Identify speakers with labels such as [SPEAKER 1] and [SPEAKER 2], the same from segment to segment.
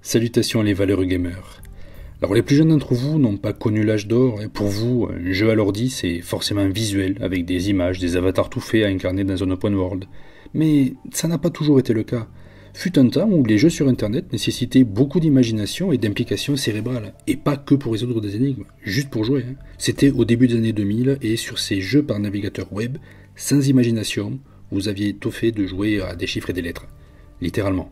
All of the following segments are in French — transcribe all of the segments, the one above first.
[SPEAKER 1] Salutations les valeureux gamers. Alors les plus jeunes d'entre vous n'ont pas connu l'âge d'or, et pour vous, un jeu à l'ordi c'est forcément visuel, avec des images, des avatars tout faits à incarner dans un open world. Mais ça n'a pas toujours été le cas. Fut un temps où les jeux sur internet nécessitaient beaucoup d'imagination et d'implication cérébrale, et pas que pour résoudre des énigmes, juste pour jouer. C'était au début des années 2000, et sur ces jeux par navigateur web, sans imagination, vous aviez tout fait de jouer à des chiffres et des lettres. Littéralement.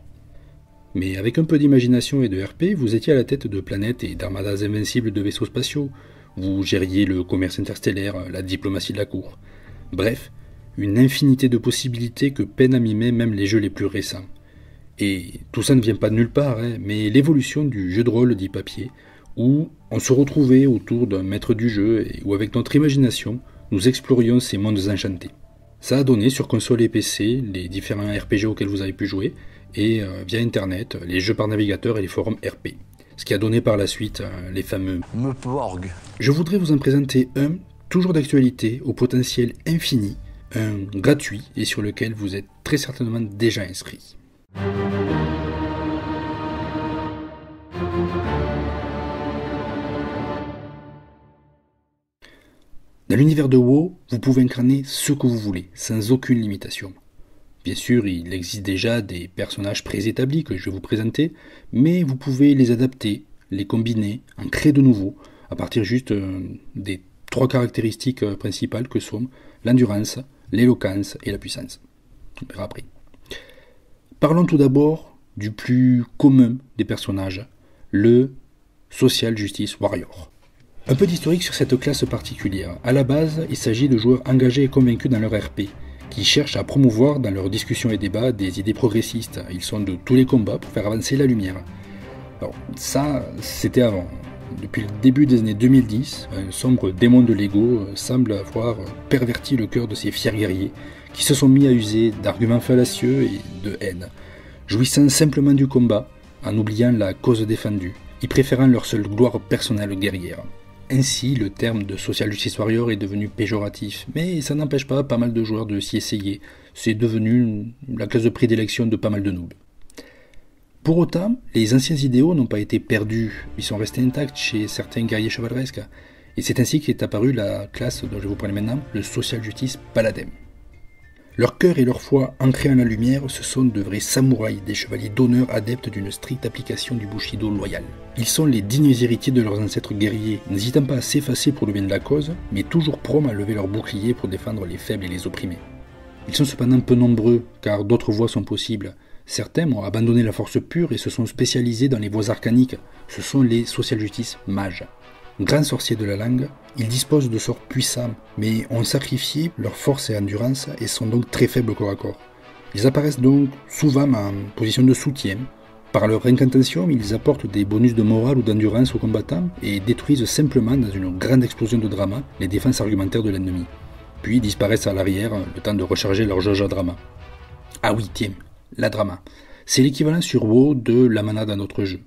[SPEAKER 1] Mais avec un peu d'imagination et de RP, vous étiez à la tête de planètes et d'armadas invincibles de vaisseaux spatiaux. Vous gériez le commerce interstellaire, la diplomatie de la cour. Bref, une infinité de possibilités que peinent à mimer même les jeux les plus récents. Et tout ça ne vient pas de nulle part, mais l'évolution du jeu de rôle dit papier, où on se retrouvait autour d'un maître du jeu et où avec notre imagination, nous explorions ces mondes enchantés. Ça a donné sur console et PC les différents RPG auxquels vous avez pu jouer, et via internet, les jeux par navigateur et les forums RP. Ce qui a donné par la suite les fameux
[SPEAKER 2] Meuporg.
[SPEAKER 1] Je voudrais vous en présenter un, toujours d'actualité, au potentiel infini, un gratuit et sur lequel vous êtes très certainement déjà inscrit. Dans l'univers de WoW, vous pouvez incarner ce que vous voulez, sans aucune limitation. Bien sûr, il existe déjà des personnages préétablis que je vais vous présenter, mais vous pouvez les adapter, les combiner, en créer de nouveaux, à partir juste des 3 caractéristiques principales que sont l'endurance, l'éloquence et la puissance. On verra après. Parlons tout d'abord du plus commun des personnages, le Social Justice Warrior. Un peu d'historique sur cette classe particulière. À la base, il s'agit de joueurs engagés et convaincus dans leur RP, qui cherchent à promouvoir dans leurs discussions et débats des idées progressistes. Ils sont de tous les combats pour faire avancer la lumière. Alors ça, c'était avant. Depuis le début des années 2010, un sombre démon de l'ego semble avoir perverti le cœur de ces fiers guerriers qui se sont mis à user d'arguments fallacieux et de haine, jouissant simplement du combat en oubliant la cause défendue, y préférant leur seule gloire personnelle guerrière. Ainsi, le terme de Social Justice Warrior est devenu péjoratif, mais ça n'empêche pas mal de joueurs de s'y essayer. C'est devenu la classe de prédilection de pas mal de noobs. Pour autant, les anciens idéaux n'ont pas été perdus, ils sont restés intacts chez certains guerriers chevaleresques. Et c'est ainsi qu'est apparue la classe dont je vais vous parler maintenant, le Social Justice Paladin. Leur cœur et leur foi ancrés en la lumière, ce sont de vrais samouraïs, des chevaliers d'honneur adeptes d'une stricte application du Bushido loyal. Ils sont les dignes héritiers de leurs ancêtres guerriers, n'hésitant pas à s'effacer pour le bien de la cause, mais toujours prompts à lever leur bouclier pour défendre les faibles et les opprimés. Ils sont cependant peu nombreux, car d'autres voies sont possibles. Certains ont abandonné la force pure et se sont spécialisés dans les voies arcaniques. Ce sont les Social Justice mages. Grands sorciers de la langue, ils disposent de sorts puissants, mais ont sacrifié leur force et endurance et sont donc très faibles corps à corps. Ils apparaissent donc souvent en position de soutien. Par leur incantation, ils apportent des bonus de morale ou d'endurance aux combattants et détruisent simplement dans une grande explosion de drama les défenses argumentaires de l'ennemi. Puis disparaissent à l'arrière le temps de recharger leur jauge à drama. Ah oui, tiens, la drama. C'est l'équivalent sur WoW de la mana dans notre jeu.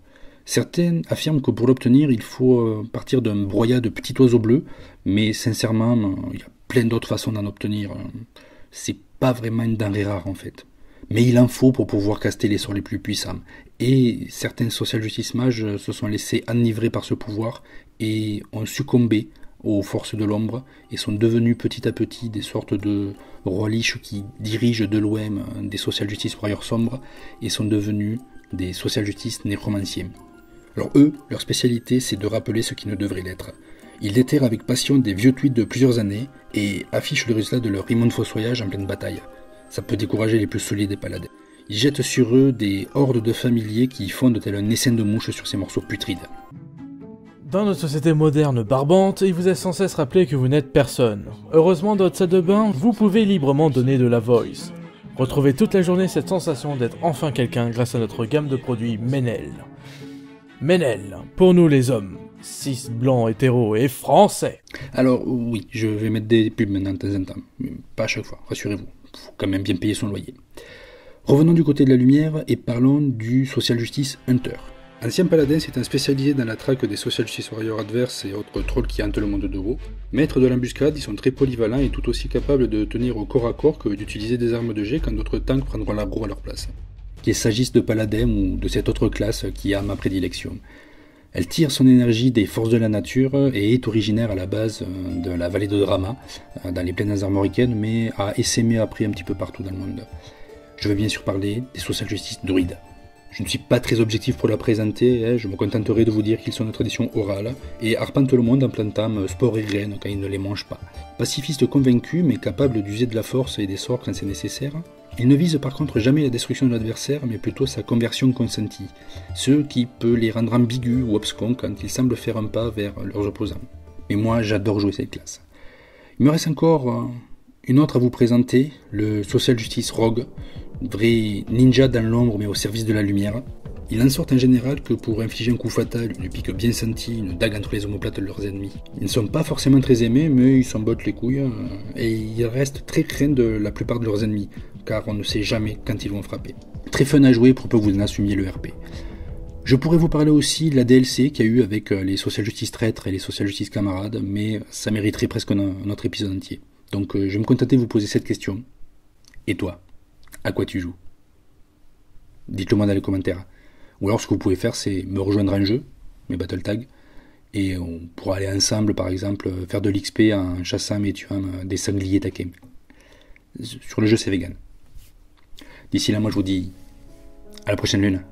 [SPEAKER 1] Certains affirment que pour l'obtenir, il faut partir d'un broyat de petits oiseaux bleus, mais sincèrement, il y a plein d'autres façons d'en obtenir. C'est pas vraiment une denrée rare en fait. Mais il en faut pour pouvoir caster les sorts les plus puissants. Et certains Social Justice mages se sont laissés enivrer par ce pouvoir et ont succombé aux forces de l'ombre et sont devenus petit à petit des sortes de rois liches qui dirigent de loin des Social Justice Warriors sombres et sont devenus des Social Justice nécromanciens. Alors eux, leur spécialité, c'est de rappeler ce qui ne devrait l'être. Ils déterrent avec passion des vieux tweets de plusieurs années et affichent le résultat de leur immonde fossoyage en pleine bataille. Ça peut décourager les plus solides des paladins. Ils jettent sur eux des hordes de familiers qui fondent tel un essaim de mouches sur ces morceaux putrides.
[SPEAKER 3] Dans notre société moderne barbante, il vous est sans cesse rappelé que vous n'êtes personne. Heureusement, dans votre salle de bain, vous pouvez librement donner de la voice. Retrouvez toute la journée cette sensation d'être enfin quelqu'un grâce à notre gamme de produits Menel. Menel, pour nous les hommes, cis, blancs, hétéros et français.
[SPEAKER 1] Alors oui, je vais mettre des pubs maintenant de temps en temps, mais pas à chaque fois, rassurez-vous, faut quand même bien payer son loyer. Revenons du côté de la lumière et parlons du Social Justice Hunter. Ancien paladin, c'est un spécialisé dans la traque des Social Justice Warriors adverses et autres trolls qui hantent le monde de WoW. Maîtres de l'embuscade, ils sont très polyvalents et tout aussi capables de tenir au corps à corps que d'utiliser des armes de jet quand d'autres tanks prendront l'aggro à leur place. qu'il s'agisse de Paladin ou de cette autre classe qui a ma prédilection. Elle tire son énergie des forces de la nature et est originaire à la base de la vallée de Drama, dans les plaines armoricaines, mais a essaimé après un petit peu partout dans le monde. Je veux bien sûr parler des Social Justice druides. Je ne suis pas très objectif pour la présenter, je me contenterai de vous dire qu'ils sont de tradition orale et arpentent le monde en plantant spores et graines quand ils ne les mangent pas. Pacifistes convaincus mais capables d'user de la force et des sorts quand c'est nécessaire, ils ne visent par contre jamais la destruction de l'adversaire mais plutôt sa conversion consentie, ce qui peut les rendre ambigus ou abscons quand ils semblent faire un pas vers leurs opposants. Mais moi j'adore jouer cette classe. Il me reste encore une autre à vous présenter, le Social Justice Rogue, vrai ninja dans l'ombre mais au service de la lumière. Ils n'en sortent en général que pour infliger un coup fatal, une pique bien sentie, une dague entre les omoplates de leurs ennemis. Ils ne sont pas forcément très aimés, mais ils s'en bottent les couilles, et ils restent très craints de la plupart de leurs ennemis, car on ne sait jamais quand ils vont frapper. Très fun à jouer pour peu que vous en assumiez le RP. Je pourrais vous parler aussi de la DLC qu'il y a eu avec les Social Justice traîtres et les Social Justice camarades, mais ça mériterait presque un autre épisode entier. Donc je vais me contenter de vous poser cette question. Et toi, à quoi tu joues? Dites-le moi dans les commentaires. Ou alors ce que vous pouvez faire, c'est me rejoindre en jeu, mes battle tags, et on pourra aller ensemble, par exemple, faire de l'XP en chassant et tuant des sangliers taquins. Sur le jeu, c'est vegan. D'ici là, moi je vous dis à la prochaine lune.